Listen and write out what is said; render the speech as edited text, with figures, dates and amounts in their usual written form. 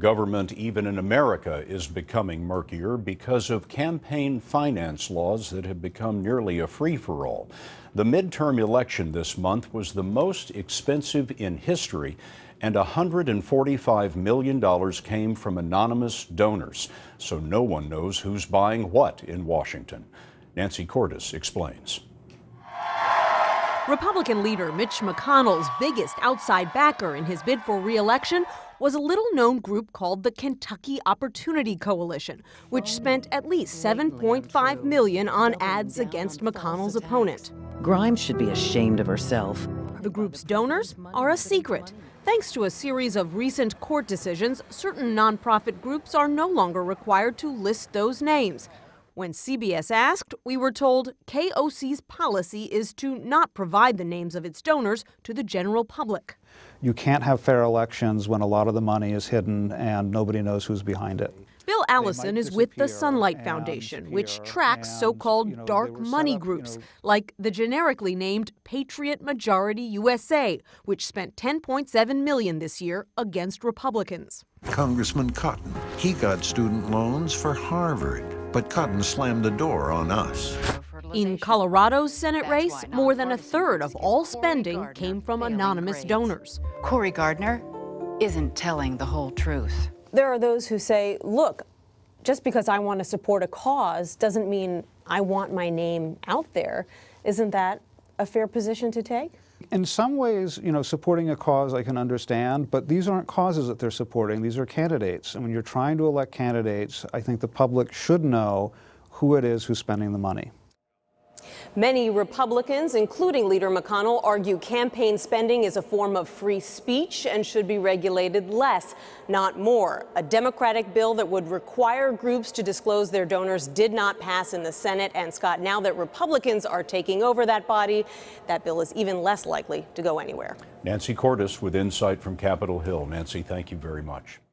Government, even in America, is becoming murkier because of campaign finance laws that have become nearly a free-for-all. The midterm election this month was the most expensive in history, and $145 million came from anonymous donors, so no one knows who's buying what in Washington. Nancy Cordes explains. Republican leader Mitch McConnell's biggest outside backer in his bid for re-election was a little-known group called the Kentucky Opportunity Coalition, which spent at least $7.5 million on ads against McConnell's opponent. Grimes should be ashamed of herself. The group's donors are a secret. Thanks to a series of recent court decisions, certain nonprofit groups are no longer required to list those names. When CBS asked, we were told KOC's policy is to not provide the names of its donors to the general public. You can't have fair elections when a lot of the money is hidden and nobody knows who's behind it. Bill Allison is with the Sunlight Foundation, which tracks so-called dark money groups, like the generically named Patriot Majority USA, which spent $10.7 million this year against Republicans. Congressman Cotton, he got student loans for Harvard, but Cotton slammed the door on us. In Colorado's Senate race, more than a third of all spending came from anonymous donors. Cory Gardner isn't telling the whole truth. There are those who say, look, just because I want to support a cause doesn't mean I want my name out there. Isn't that a fair position to take? In some ways, supporting a cause I can understand, but these aren't causes that they're supporting. These are candidates. And when you're trying to elect candidates, I think the public should know who it is who's spending the money. Many Republicans, including Leader McConnell, argue campaign spending is a form of free speech and should be regulated less, not more. A Democratic bill that would require groups to disclose their donors did not pass in the Senate. And Scott, now that Republicans are taking over that body, that bill is even less likely to go anywhere. Nancy Cordes with insight from Capitol Hill. Nancy, thank you very much.